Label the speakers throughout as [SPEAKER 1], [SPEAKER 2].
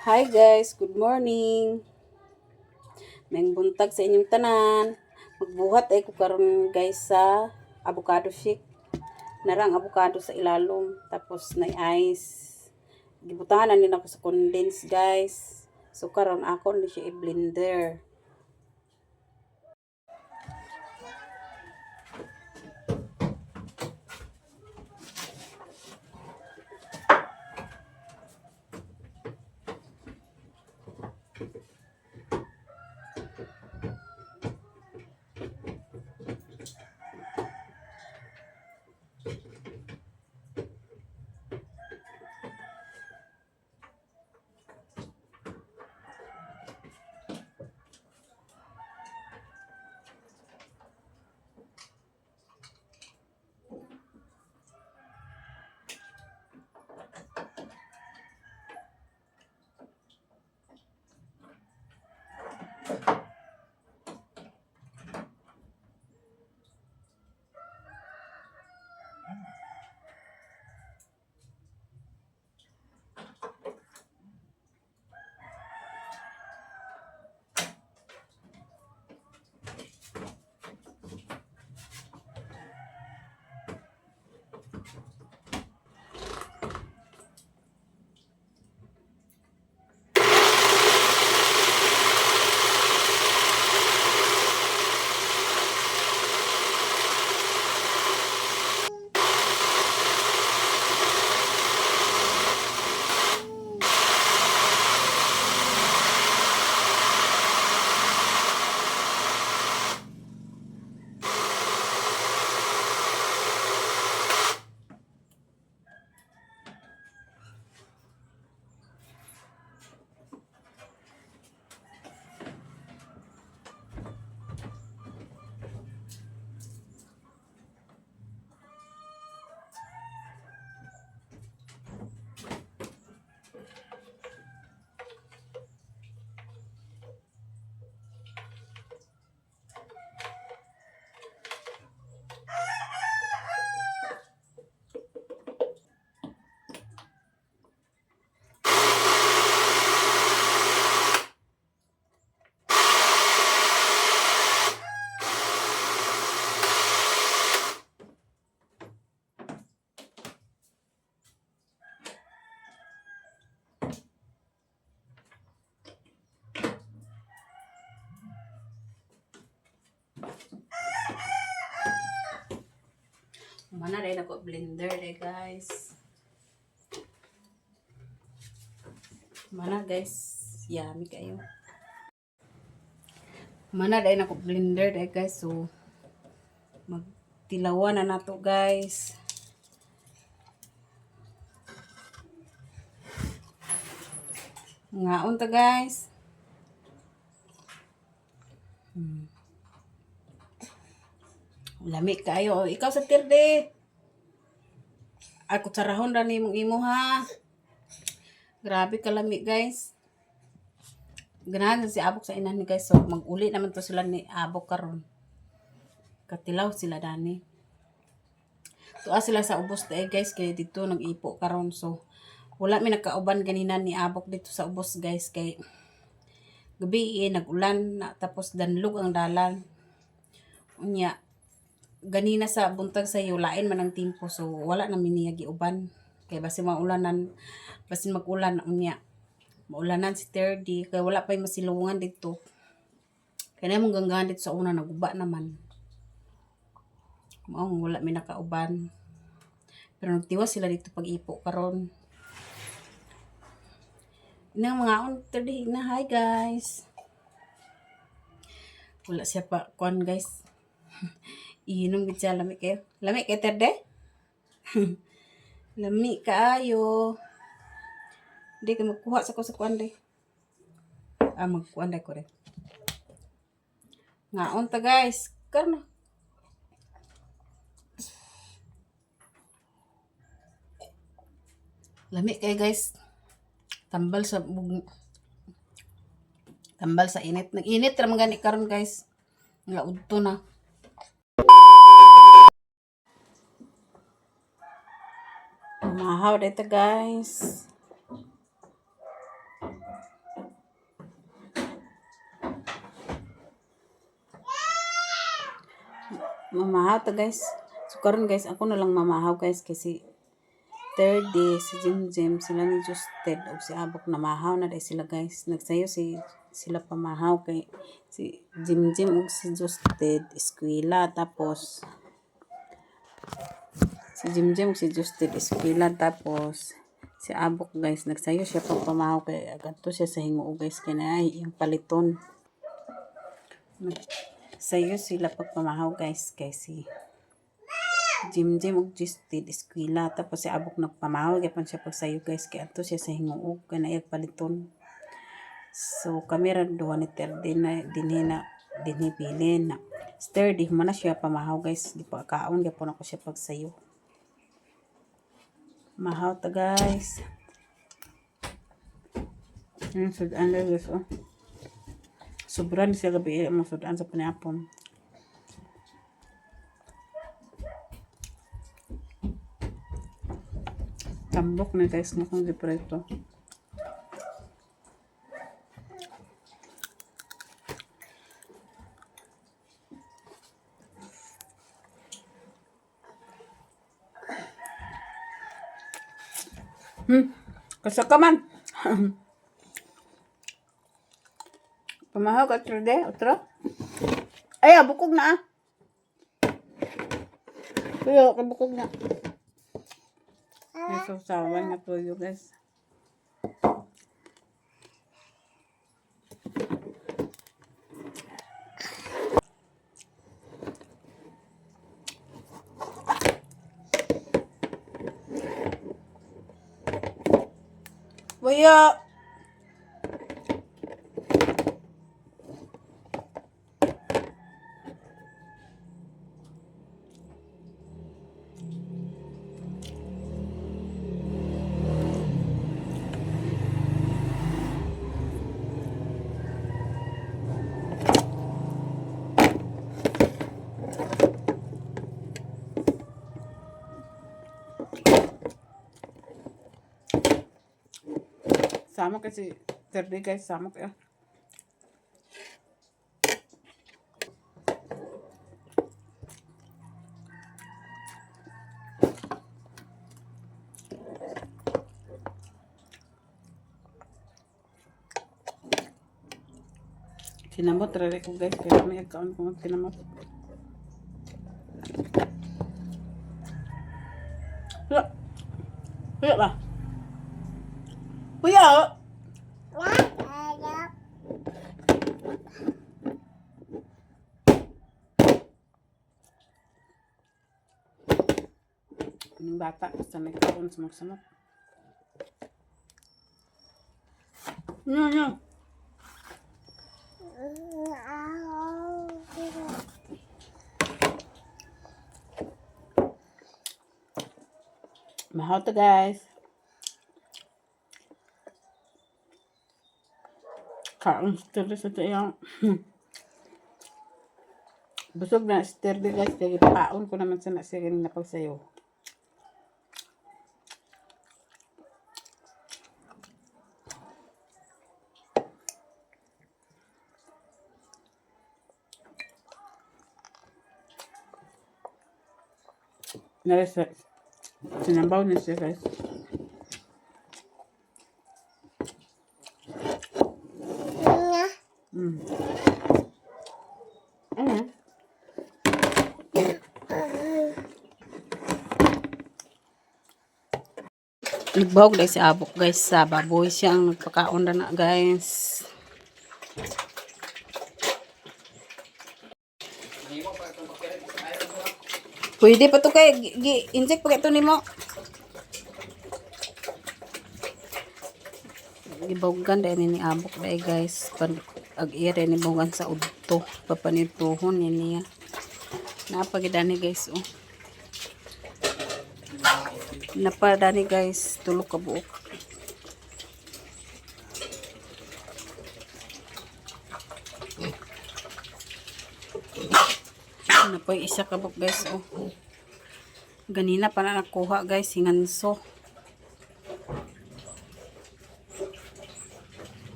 [SPEAKER 1] Hi guys, good morning. May buntag sa inyong tanan. Magbuhat ay ko karon guys sa avocado shake. Narang avocado sa ilalom tapos na ice. Gibutahan din ako sa condense guys. So karon ako ni siya i-blender. Mana rin ako blender guys. Mana guys, yummy kayo. Mana rin ako blender guys. So magtilawan na nato guys. Ngaon ta guys. Lami kayo. Ikaw sa tirde. Ako sarahon ra ni mong imo ha. Grabe kalami guys. Ganahan si Abok sa inan ni guys. So mag-uli naman to sila ni Abok karon. Katilaw sila dani. Tuwa sila sa ubos tayo guys. Kaya dito nag-ipo karon. So wala mi nakauban ganina ni Abok dito sa ubos guys. Kay gabi nag-ulan na, tapos danlog ang dalan. Unya ganina sa buntag sa iyo lain man ang timpo, so wala na miniyagi uban kay basin maulanan, basin magulan unya maulanan si Terdy kay wala pay masilungan dito, kaya mong ganggan dito sa una naguba naman mao wala mi nakauban, pero nagtiwas sila dito pag ipo karon. Inang mga on Terdy na, hi guys, wala siya pa kuan guys. Inom gid siya, lami kay Terdy. Lami kaayo. Di ka magkuha sa ko sa kuan day. Magkuan day ko rin. Ngaon ta guys. Karna. Lami kay guys. Tambal sa init. Nag-init ra man gani karon guys. Nga udto na. Mahaw dito guys. Mamahaw ta guys. So karon guys, ako na lang mamahaw guys kasi third day si Jim sila ni Justed o si Abok na mahaw na dahil sila guys. Nagsayo sila pamahaw kay si Jim o si Justed eskwela tapos si Jim o si Justed eskwela tapos si Abok guys nagsayo siya pagpamahaw kay agadto siya sa hinguo guys kay na yung paliton. Sayo sila pagpamahaw guys kay si Jim og Justed eskwela tapos si Abok nagpamahaw gyapon siya pagsayo guys kay adto siya sa hinguog kanay paliton. So kami ra duha ni Terdin na dinhi bilin na sturdy man na siya pamahaw guys di pa kaon gyapon ako siya pagsayo. Mahaw ta guys. Sudan na guys oh. Sobran siya gabi mo sudan sa panapon. Tambok na guys na kung dipreto. Kasa ka man. Pamahaw ka trude, otro. Ay, bukog na ah. Tuyo, kabukog na. May sausawan na tuyo guys. Buya! Sama kasi Thursday guys, sama kaya. Sinamot rare ko guys, kaya may account ko sinamot. Kuya ba? Kuya! Yung bata, basta may kaon sumak-sumak. No. Mahaw to guys. Kaon stir sa tayo. Busog na stir di guys. Kaya paon ko naman sa nasiya ganun na pagsayo. Nasa sinambaw na siya guys. Nagbawag guys si Abok guys sa baboy siyang nagpakaon na guys. Pwede pa to kay inject pa ito nimo. Gibawgan dahil ni Abok dahil guys. Ag-ire ni bawgan sa udto. Papanituhon niya. Napagidani guys oh. Napadani guys. Tulog ka buok. Napoy isa ka buok guys oh. Ganina pa na nakuha guys. Hinganso.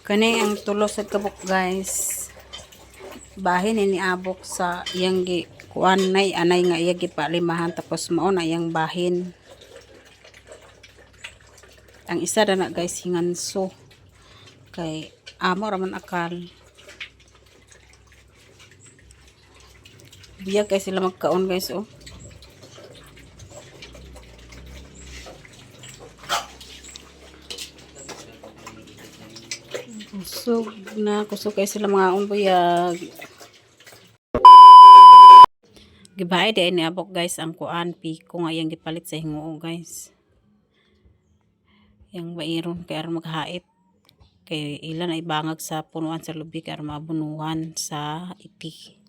[SPEAKER 1] Kani ang tulo sa kabuk guys. Bahin ni Abok sa iyang kuan nay anay nga iya gipalimahan tapos mao na iyang bahin. Ang isa na guys hinganso kay amo raman akal. Biya kay sila magkaon guys oh. Kusog kay sila mga unbuyag. Gibahay di ni abok guys ang kuan piko nga yang gipalit sa hinguo guys. Yang bairon kay aron maghait kay ilan ay bangag sa punuan sa lubi kay aron mabunuhan sa iti.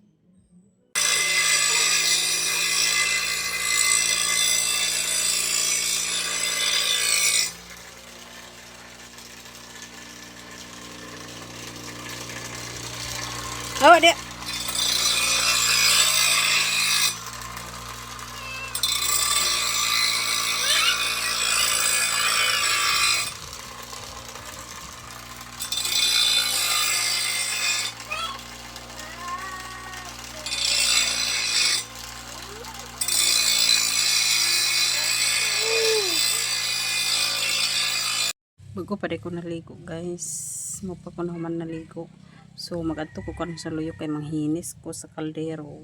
[SPEAKER 1] Oh, dia. Bago pa rin ko naligo guys. Mo pa ko naman naligo. So magadto ko kan sa luyo kay manghinis ko sa kaldero.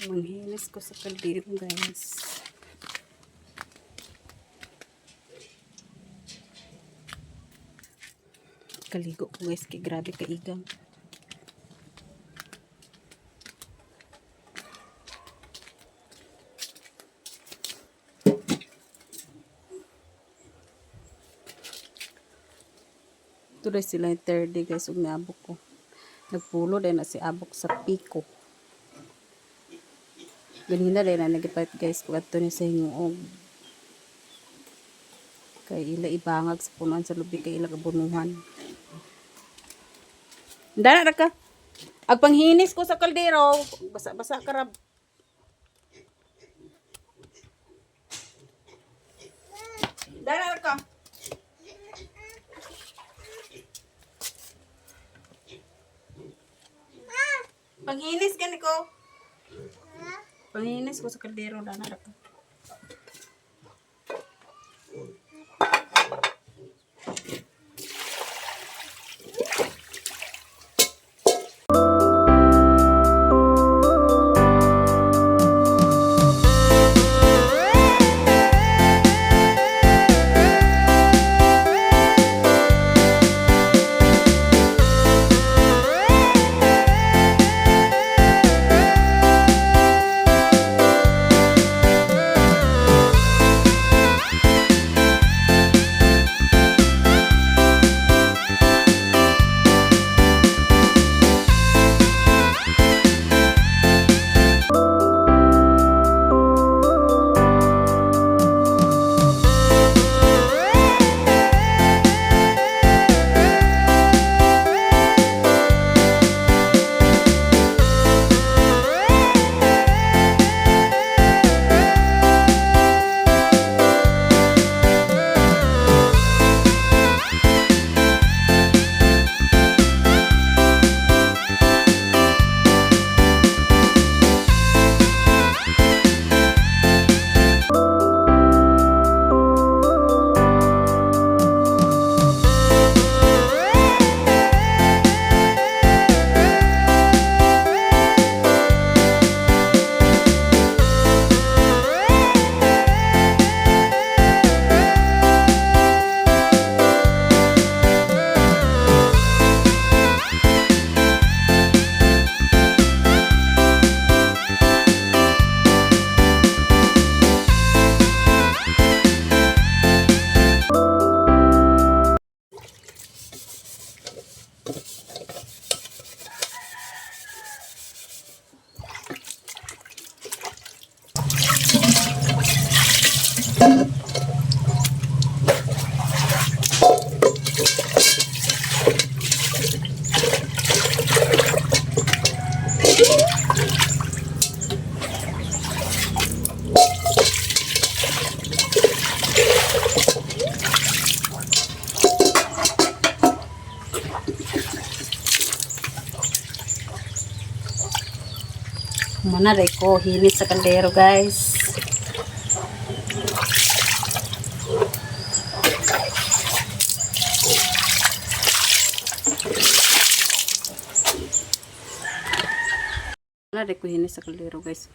[SPEAKER 1] Manghinis ko sa kaldero guys. Kaligo ko guys kay grabe kaigang. Ito rin sila yung third day guys, ug niabok ko. Nagpulo din na si abok sa piko. Ganina din na nagipait guys, kung ato ni sa hinguog. Kay ila ibangag sa punuan sa lubi, kay ila kabunuhan. Dana ra ka. Agpanghinis ko sa kaldero. Basa-basa ka rab. Dana ra ka. Panghinis gani ko. Panghinis ko sa kaldero dana ra ka. Muna rin ko hinit sa kaldero guys. Muna rin ko hinit sa kaldero guys.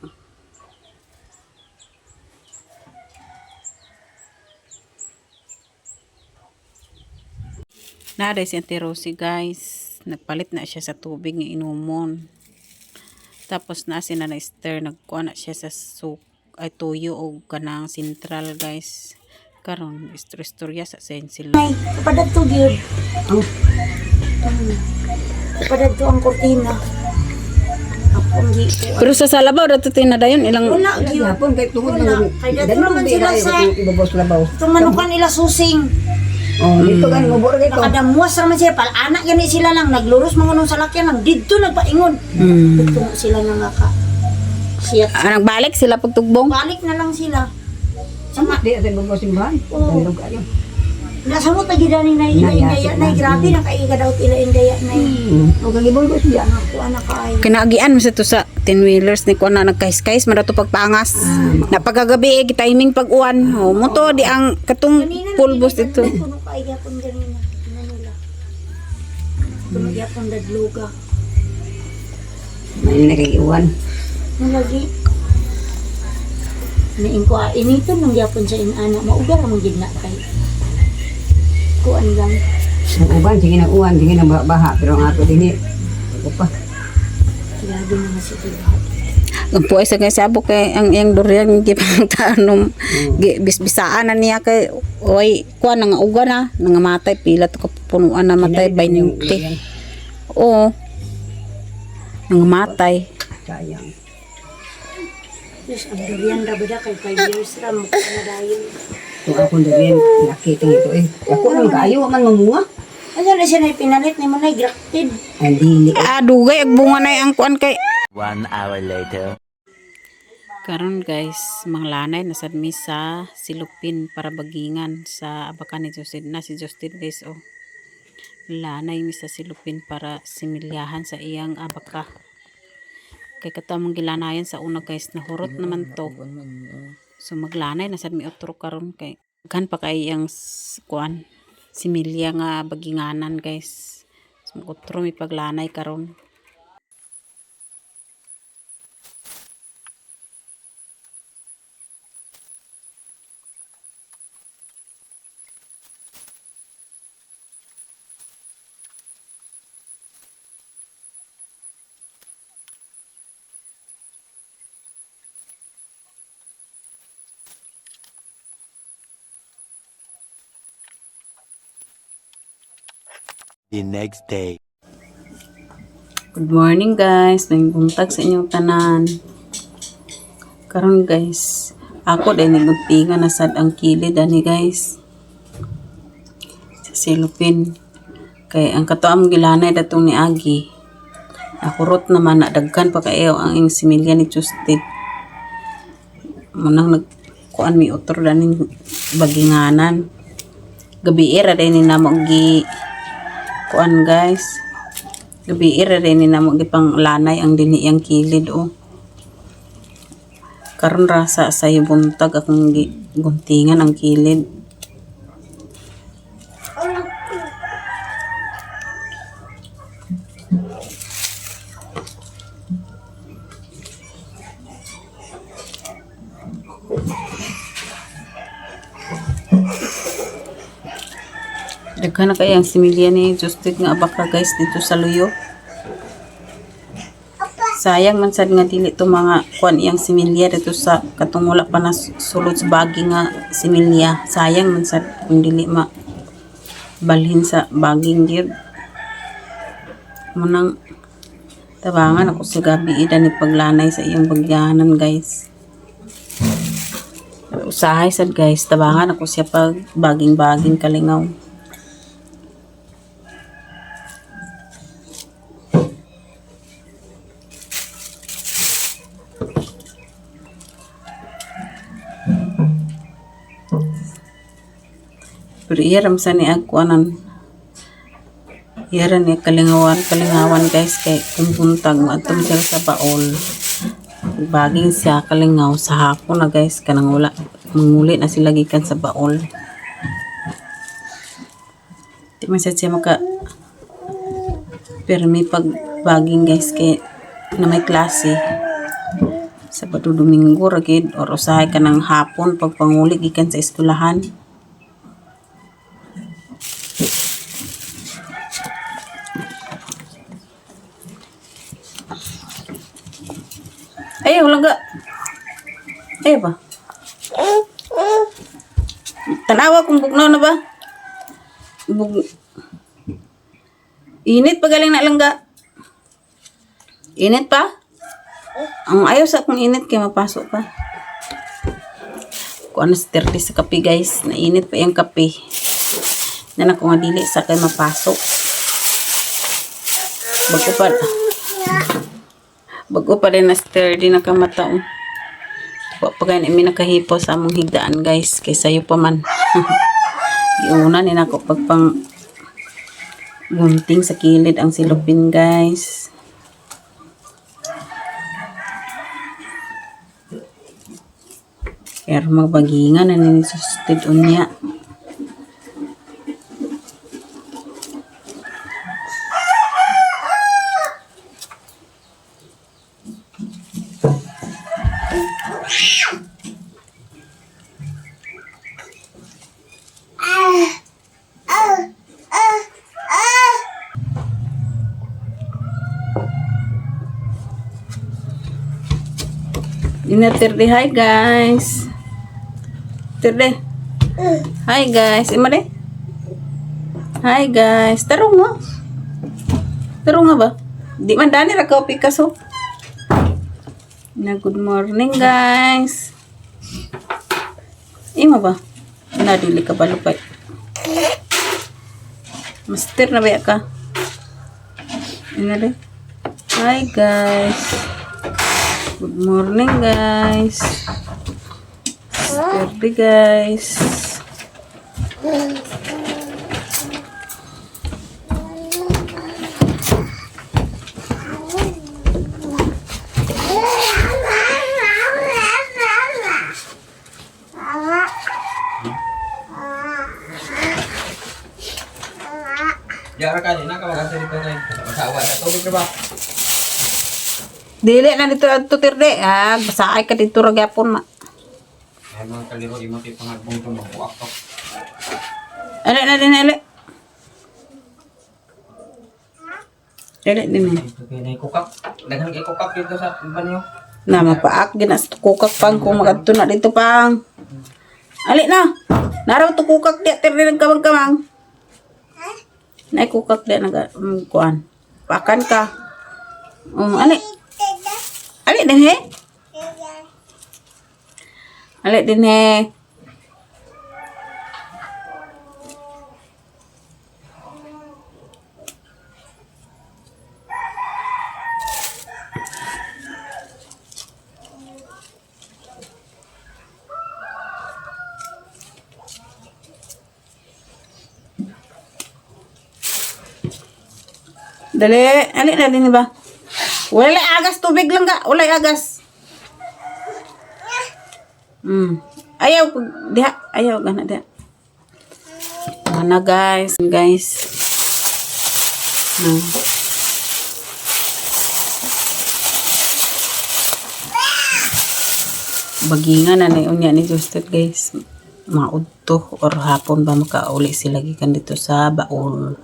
[SPEAKER 1] Naaday si Auntie Rosie guys. Nagpalit na siya sa tubig ng inumon. Tapos naasin na na-stir. Nagkuha na siya sa soup. Ay tuyo o kanang sentral guys. Karon istorya sa sensila.
[SPEAKER 2] Ay, kapadad to gyud. Kapadad to ang kortina. Apong di.
[SPEAKER 1] Pero sa salabaw dato tinadayon ilang
[SPEAKER 2] Wala gyud.
[SPEAKER 3] Hapon kay tungod
[SPEAKER 2] Wala.
[SPEAKER 3] na
[SPEAKER 2] Kay dato naman sila sa
[SPEAKER 3] ibabos labaw.
[SPEAKER 2] itong manukan nila susing.
[SPEAKER 3] Oh, dito kan mabor kay ko.
[SPEAKER 2] Nakadamuas naman siya. Pal-anak gani sila lang. Nagluros mga nung salakyan lang. Dito nagpaingon. Dito na sila nang naka. Siya.
[SPEAKER 1] nagbalik sila pagtugbong.
[SPEAKER 2] Balik na lang sila.
[SPEAKER 3] Sama di sa ibabos simbahan.
[SPEAKER 2] Oo.
[SPEAKER 3] Dalog ayo.
[SPEAKER 2] Nasamot na gidani na indaya na. Grabe na kaiga daw tila indaya na.
[SPEAKER 3] O kagibol ko siya.
[SPEAKER 2] Ako anak kaay.
[SPEAKER 1] Kinaagian mo sa to sa 10 wheelers ni ko na nagkais-kais mara to pagpangas. Napagagabi timing pag-uwan. Oh, mo to di ang katong pulbos dito.
[SPEAKER 2] Kuno kaiga pun ganina. Manila. Kuno gyapon dadluga.
[SPEAKER 3] May nagiiwan.
[SPEAKER 2] Nalagi. Nain ko inito nang gyapon sa inana. Mauga ra mo gid na kay. Kuan lang.
[SPEAKER 3] Ang uban sige na uwan, sige na baha pero ang ato dinhi. Ako pa.
[SPEAKER 2] Grabe na si Tiba.
[SPEAKER 1] Ang puwes sa guys abo kay ang iyang durian gipang tanom bisbisaan na niya kay oy kuan nga uga na nangamatay pila to kapunuan na matay 20. Oo. Nangamatay.
[SPEAKER 3] Sayang.
[SPEAKER 2] Yes, ang durian ra bada kay 5 years ra mo na dayon.
[SPEAKER 3] Kung ako din nakita ito eh. Ako nang kaayo man mamunga.
[SPEAKER 2] Ano na siya na pinalit ni mo na grafted.
[SPEAKER 3] Ang dili.
[SPEAKER 1] Dugay ag bunga na ang kuan kay
[SPEAKER 4] 1 hour later.
[SPEAKER 1] karon guys manglanay na sad mi sa silupin para bagingan sa abakan ni Justin na si Justin guys oh. Lanay mi sa silupin para similyahan sa iyang abaka. Kay katamong gilanayan sa una guys nahurot naman to. So maglanay na sad mi otro karon kay kan pa kay iyang kuan similya nga baginganan guys. So otro mi paglanay karon.
[SPEAKER 4] The next day.
[SPEAKER 1] Good morning guys, nang buntag sa inyong tanan. Karon guys, ako dahil nagugtinga na sad ang kilid ani guys. Sa silupin. Kay ang katuam gilanay datong ni Agi. Nakurot naman na dagkan pa kayo ang ing similya ni Justin. Munang nagkuan mi otro daning baginganan. Gabi era dahil ni namo gi kuan guys. Gabi ira rin ni namo gipang lanay ang dinhi ang kilid oh. Karon rasa sa buntag akong guntingan ang kilid. Daghan na kaya ang similya ni Justin nga abaka guys dito sa luyo. Sayang man sad nga dili to mga kuan iyang similya dito sa katong wala pa na sulod sa bagi nga similya. Sayang man sad kung dili ma balhin sa baging gyud. Munang tabangan ako sa gabi ida ni paglanay sa iyang bagyanan guys. Usahay sad guys, tabangan ako siya pag baging-baging kalingaw. Pero iyaram sa ni agkuanan. Iyaran ni kalingawan guys kay kung buntag maadtong siya sa baol. Baging siya kalingaw sa hapon na guys. Kanang wala. Manguli na sila gikan sa baol. Di man siya maka permi pag baging guys kay na may klase. Sabado Domingo ragid or usahay ka ng hapon pag panguli gikan sa eskwelahan. Ay, wala ga. Ay ba? Tanawa kung bugnaw na ba? Init pa galing na lang ga. Init pa? Ang ayaw sa akong init kaya mapasok pa. Kung ano stirti sa kape guys. Nainit pa yung kape. Na ako nga dili sa kay mapasok. Bago pa rin na sturdy na kamataon. Pagkain imi nakahipo sa among higdaan guys. Kaysa iyo pa man. Iuna ni nako pagpang gunting sa kilid ang silupin guys. Pero magbagingan na nisusted unya. Tirde, hi guys. Tirde. Hi guys. Imare. Hi guys. Tarong mo. Tarong nga ba? Di man dani ra ka Picasso. Na good morning guys. Ima ba? Na dili ka balupay. Master na ba ka? Imare. Hi guys. Good morning guys. Saturday guys.
[SPEAKER 3] Diara ka din, nakawagasa dito tayo. Masawa na tubig na ba?
[SPEAKER 1] Dili na dito ato tirde. Basaay ka dito ra gyapon ma.
[SPEAKER 3] Ay mga kaliro, imo ti pangagbong ito mabuak to.
[SPEAKER 1] Ale na din ale. Ale din.
[SPEAKER 3] Okay, na ikukak. Daghang ikukak dito sa banyo.
[SPEAKER 1] Na mapaak gina sa tukukak pang kung magadto na dito pang. Ali na. Naraw tukukak di tirde nagkamang-kamang. Na ikukak di naga kuan. Pakan ka. Ali. Ali din he. Ali din he. Dali, ali na din ba? Wala agas tubig lang ga, wala agas. Ayaw diha, ayaw gana diha. Mana guys. Bagingan na ni unya ni Justed guys. Maudto or hapon ba makauli sila gikan dito sa baul.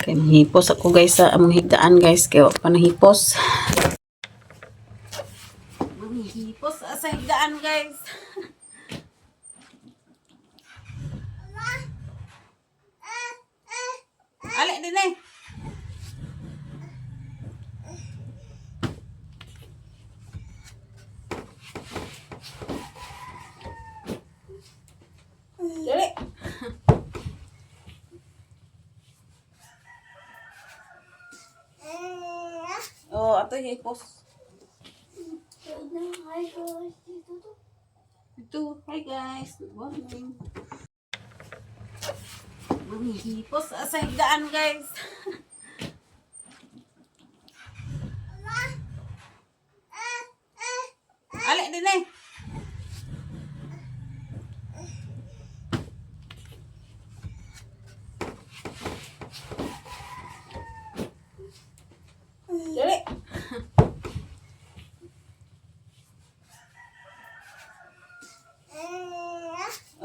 [SPEAKER 1] Kaya mahipos ako guys sa among higdaan guys. Kaya wala pa nahipos. Mahipos sa higdaan guys. Ali din eh. Dali. Oh, ato hipos. Ito Ito, hi guys. Good morning. Manghihipos sa higaan guys. Alik din eh. Dali.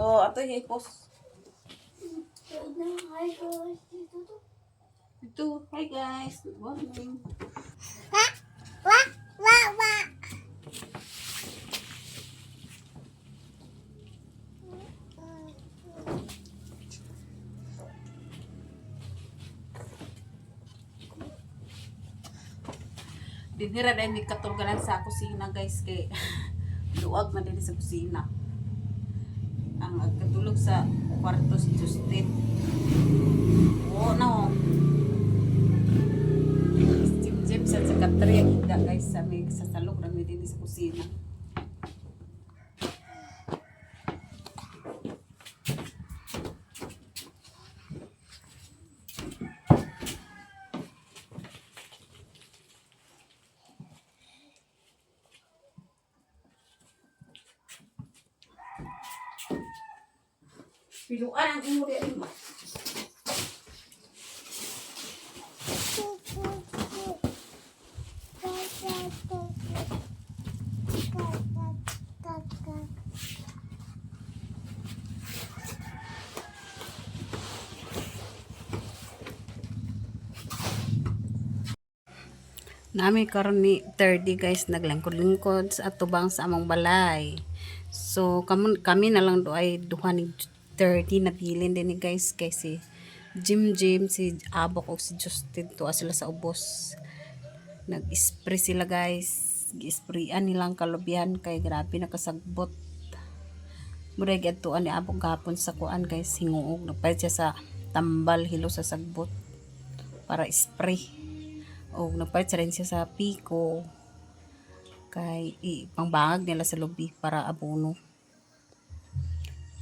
[SPEAKER 1] Oh, ato hipos. Ito, hi guys. Good morning. Dinira dahil may katulganan sa kusina guys kay luwag man din sa kusina. Ang katulog sa kwarto si Justin. Oo na ho. Jim sa sekretary ang hida guys sa may sasalok na may din sa kusina. Piluan ang imo rin mo. Nami karon ni 30 guys naglingkod-lingkod sa atubang sa among balay. So kami na lang do ay duha ni 30 na bilin din ni guys kay si Jim, si Abok o si Justin to sila sa ubos. Nag-spray sila guys. Gi-sprayan nilang kalubihan kay grabe nakasagbot. Murag adtuan ni Abok gapon sa kuan guys hinguog nagpayat siya sa tambal hilo sa sagbot para spray. O nagpalit rin siya sa piko kay pangbangag nila sa lobby para abono.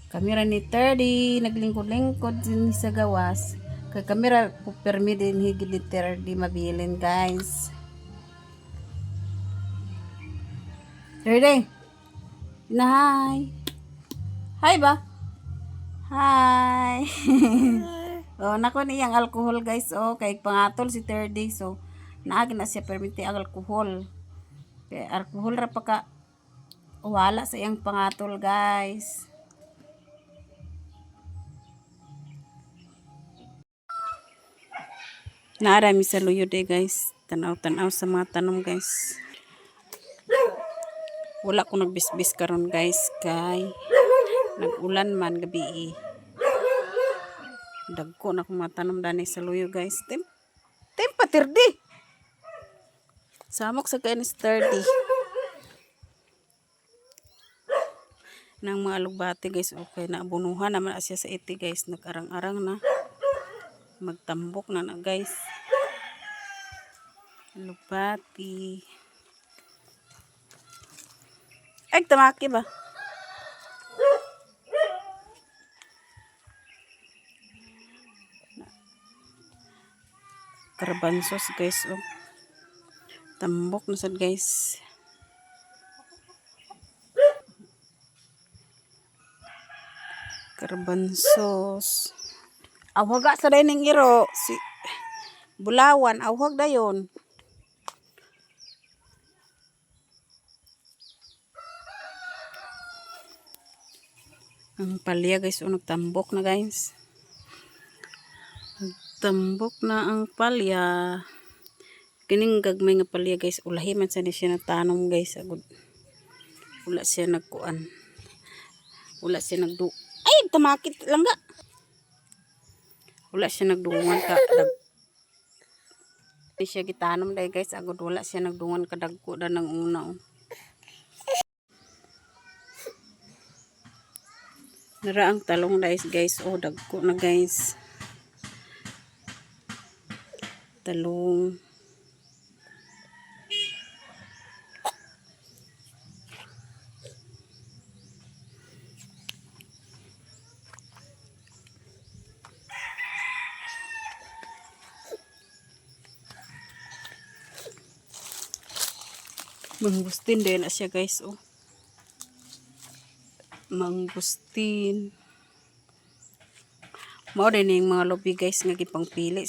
[SPEAKER 1] Kamera ni 30 naglingkod-lingkod din sa gawas kay kamera po permi din higit ni 30 mabilin guys. 30 na hi ba hi. Oh nako niyang alcohol guys kay pangatol si 30 so naagi na siya permiti ang alcohol. Kaya alcohol ra pa ka wala sa iyang pangatol guys. Naarami sa luyod guys. Tanaw-tanaw sa mga tanom guys. Wala ko nagbisbis karon guys kay nag-ulan man gabi. Dagko na akong mga tanom dani sa luyod guys. Patirdi. Samok sa kainis 30. Nang mga alugbati guys. Okay na abunuhan naman siya sa iti guys. Nag-arang-arang na. Magtambok na guys. Alugbati. Ay tamaki ba? Karbansos guys tambok na sad guys. Karbansos awhaga sa dining iro si bulawan awhag dayon. Ang palya guys nagtambok na guys. Nagtambok na ang palya. Kining gagmay nga palya guys ulahi man sa siya natanom guys agud wala siya nagkuan wala siya nagdu ay tamakit lang ga wala siya nagdungan ka di siya gitanom dai guys agud wala siya nagdungan kadagko da nang una nara ang talong guys dagko na guys talong. Mangustin din na siya guys, oh. Mangustin. Mao din yung mga lubi guys nga gipangpili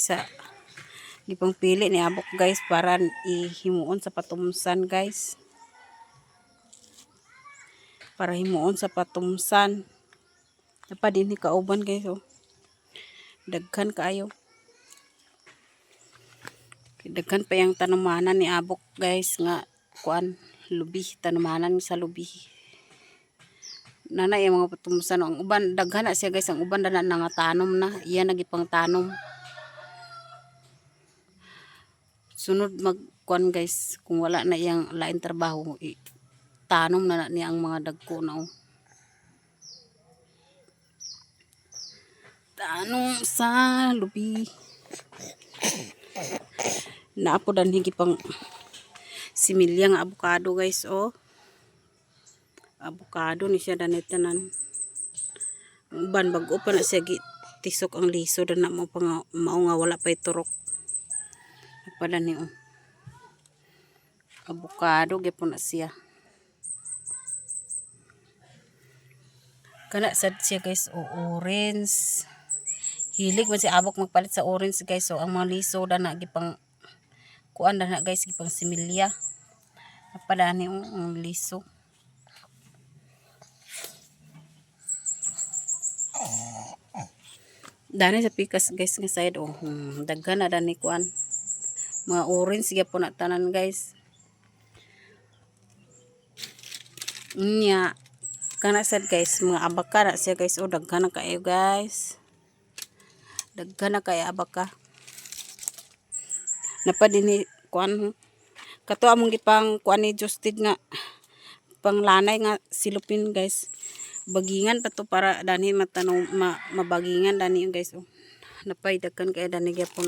[SPEAKER 1] ni abok guys para ihimuon sa patumsan guys. Para himuon sa patumsan. Napa din ni kauban guys, oh. Daghan kaayo. Daghan pa yung tanumanan ni abok guys nga kuan lubi, tanumanan sa lubi. Nana yung mga patumsan ang uban daghan na siya guys, ang uban na nangatanong na, iya nagipang tanom. Sunod magkuan guys, kung wala na iyang lain trabaho, tanom na niya ang mga dagko na, oh. Tanom sa lubi. Naapo dan higi pang similya nga avocado guys, oh. Avocado ni siya danit tanan. Ang uban bag-o pa na siya tisok ang liso dan na mo pang mao nga wala pay turok. Nagpadan ni, oh. Avocado gyapon na siya. Kana sad siya guys, oh, orange. Hilig man si abok magpalit sa orange guys, so ang mga liso dan na gipang kuan dan na guys gipang similya. Napadani ang liso. Dani sa pikas guys nga side, oh. Daghan na dani kuan. Mga orange gyapon na tanan guys. Nya kana sad guys, mga abaka na siya guys, oh. Daghan na kayo guys. Daghan na kay abaka. Napa dinhi kuan kato among gipang kuan ni Justin nga panglanay nga silupin guys. Bagingan pa to para dani matanong mabagingan dani yung guys, oh. Napay daghan kay dani gyapon.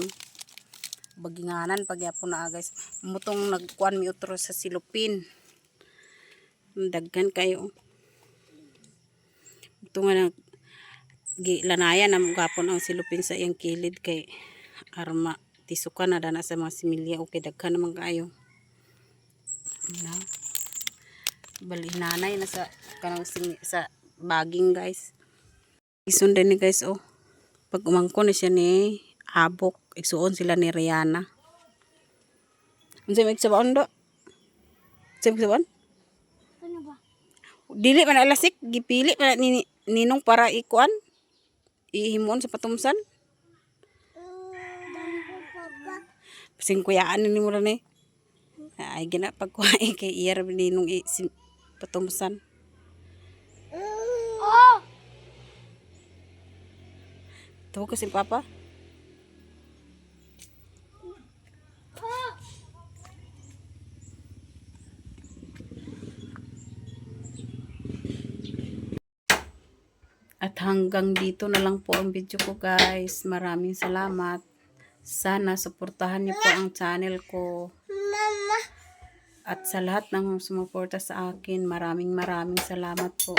[SPEAKER 1] Baginganan pag gyapon na guys. Mutong nagkuan mi utro sa silupin. Daghan kayo. Ito nga nag lanayan na gapon ang silupin sa iyang kilid kay arma tisukan na dana sa mga similya, okay. Daghan naman kayo na bali nanay na sa kanang sa baging guys. Ison din ni guys, oh. Pag umangko na siya ni abok, igsuon sila ni Rihanna. Unsa may sabaon do? Sabaon?
[SPEAKER 2] Ano ba?
[SPEAKER 1] Dili man alasik, gipili man ni ninong para ikuan. Ihimon sa patumsan. Pasing kuyaan ni mo rin, eh. Ay gina pagkuhain kay iya rin ninong patumsan. Tawo kasi papa. At hanggang dito na lang po ang video ko guys. Maraming salamat. Sana suportahan niyo po ang channel ko. At sa lahat ng sumuporta sa akin, maraming salamat po.